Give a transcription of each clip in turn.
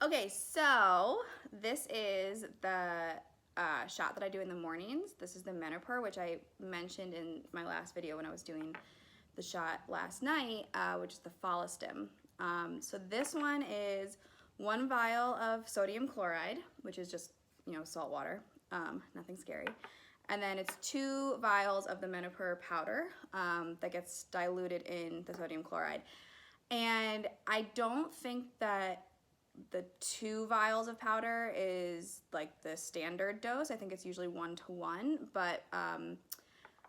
Okay, so this is the shot that I do in the mornings. This is the Menopur, which I mentioned in my last video when I was doing the shot last night, which is the Follistim. So this one is 1 vial of sodium chloride, which is just, salt water, nothing scary. And then it's 2 vials of the Menopur powder that gets diluted in the sodium chloride. And I don't think that the 2 vials of powder is like the standard dose. I think it's usually 1-to-1, but I'm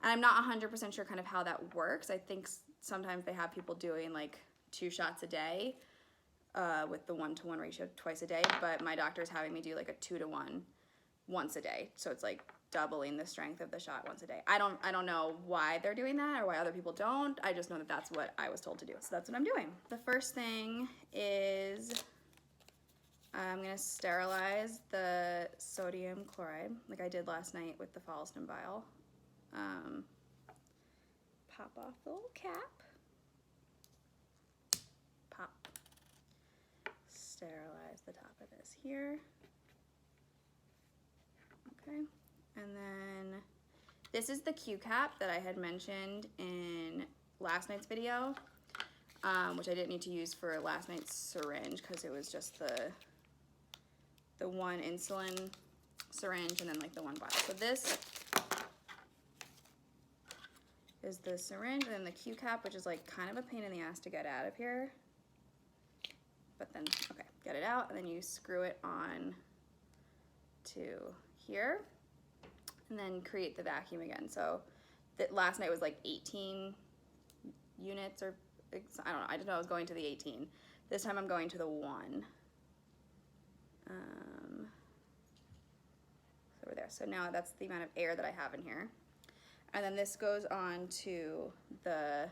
not 100% sure kind of how that works. I think sometimes they have people doing like 2 shots a day with the 1-to-1 ratio twice a day, but my doctor's having me do like a 2-to-1 once a day. So it's like doubling the strength of the shot once a day. I don't know why they're doing that or why other people don't. I just know that that's what I was told to do. So that's what I'm doing. The first thing is I'm gonna sterilize the sodium chloride like I did last night with the Follistim vial. Pop off the little cap. Pop. Sterilize the top of this here. Okay, and then this is the Q cap that I had mentioned in last night's video, which I didn't need to use for last night's syringe because it was just the 1 insulin syringe and then like the 1 vial. So this is the syringe and then the Q cap, which is like kind of a pain in the ass to get out of here. But then, okay, get it out and then you screw it on to here and then create the vacuum again. So that last night was like 18 units or I don't know, I didn't know I was going to the 18. This time I'm going to the 1. So we're there. So now that's the amount of air that I have in here. And then this goes on to the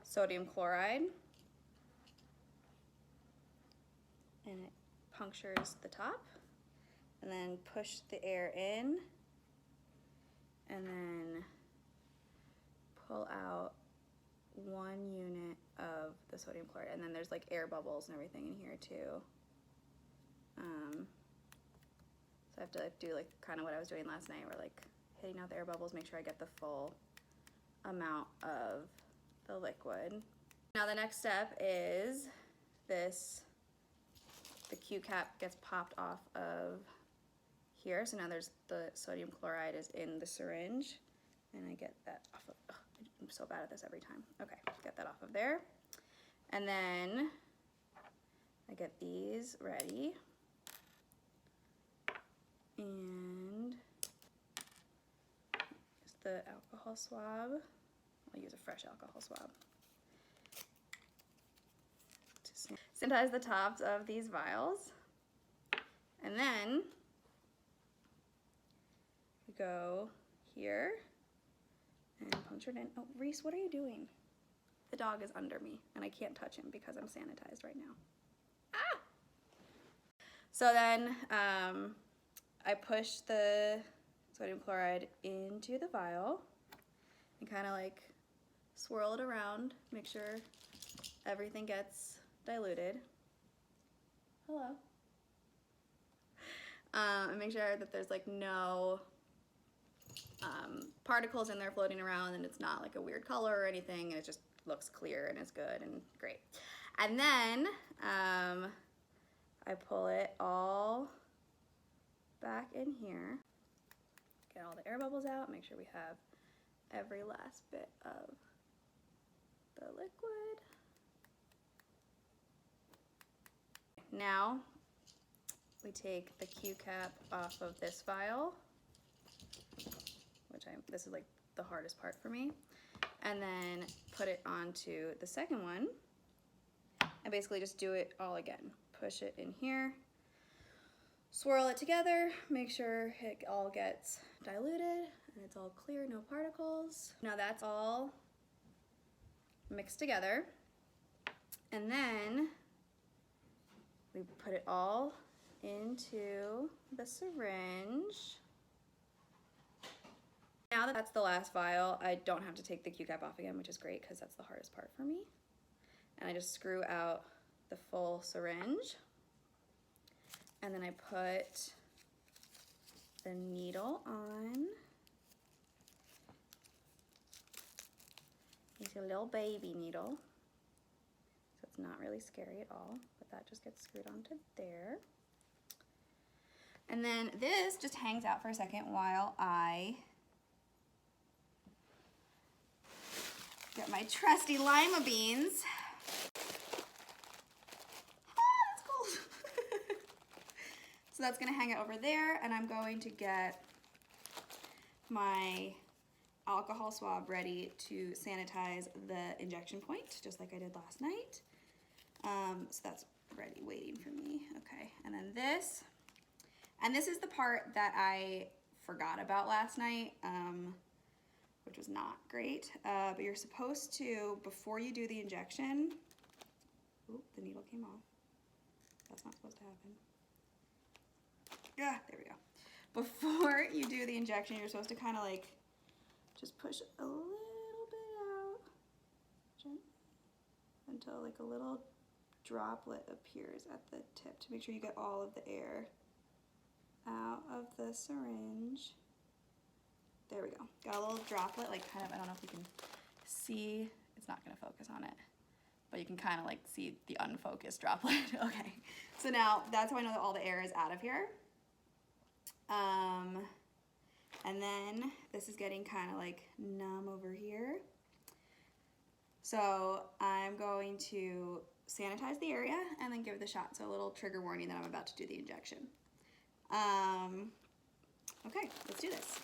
sodium chloride. And it punctures the top. And then push the air in. And then pull out 1 unit of the sodium chloride. And then there's like air bubbles and everything in here too. So I have to do like kind of what I was doing last night, where like hitting out the air bubbles, make sure I get the full amount of the liquid. Now the next step is this, the Q cap gets popped off of here. So now there's the sodium chloride is in the syringe and I get that off of, I'm so bad at this every time. Okay, get that off of there. And then I get these ready. And use the alcohol swab. I'll use a fresh alcohol swab to sanitize the tops of these vials. And then we go here and puncture it in. Oh, Reese, what are you doing? The dog is under me and I can't touch him because I'm sanitized right now. Ah! So then I push the sodium chloride into the vial and kind of like swirl it around, make sure everything gets diluted. Hello. And make sure that there's like no particles in there floating around and it's not like a weird color or anything and it just looks clear and it's good and great. And then I pull it all back in here, get all the air bubbles out, make sure we have every last bit of the liquid. Now we take the Q cap off of this vial, which this is like the hardest part for me, and then put it onto the second one and basically just do it all again. Push it in here, swirl it together, make sure it all gets diluted and it's all clear, no particles. Now that's all mixed together. And then we put it all into the syringe. Now that that's the last vial, I don't have to take the Q cap off again, which is great because that's the hardest part for me. And I just screw out the full syringe. And then I put the needle on. It's a little baby needle, so it's not really scary at all, but that just gets screwed onto there. And then this just hangs out for a second while I get my trusty lima beans. That's cold. So that's gonna hang out over there, and I'm going to get my alcohol swab ready to sanitize the injection point, just like I did last night. So that's ready, waiting for me. Okay, and then this. And this is the part that I forgot about last night, which was not great. But you're supposed to, before you do the injection, oop, the needle came off. That's not supposed to happen. Yeah, there we go. Before you do the injection, you're supposed to kind of like, just push a little bit out until like a little droplet appears at the tip to make sure you get all of the air out of the syringe. There we go. Got a little droplet, like kind of, I don't know if you can see, it's not gonna focus on it, but you can kind of like see the unfocused droplet. Okay, so now that's how I know that all the air is out of here. And then this is getting kind of like numb over here. So I'm going to sanitize the area and then give the shot. So a little trigger warning that I'm about to do the injection. Okay, let's do this.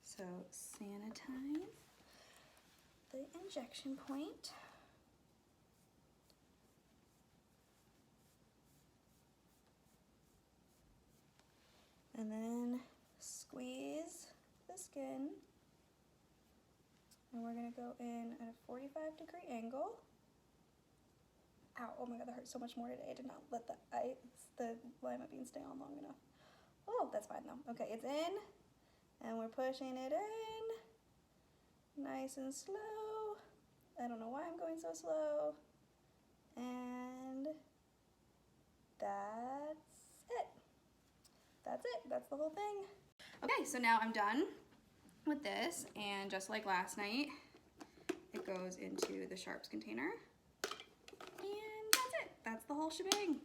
So sanitize the injection point. And then squeeze the skin. And we're gonna go in at a 45-degree angle. Ow, oh my God, that hurts so much more today. I did not let the lima bean stay on long enough. Oh, that's fine though. Okay, it's in, and we're pushing it in, nice and slow. I don't know why I'm going so slow. And that's it. That's it, that's the whole thing. Okay, so now I'm done with this, and just like last night, it goes into the sharps container, and that's it. That's the whole shebang.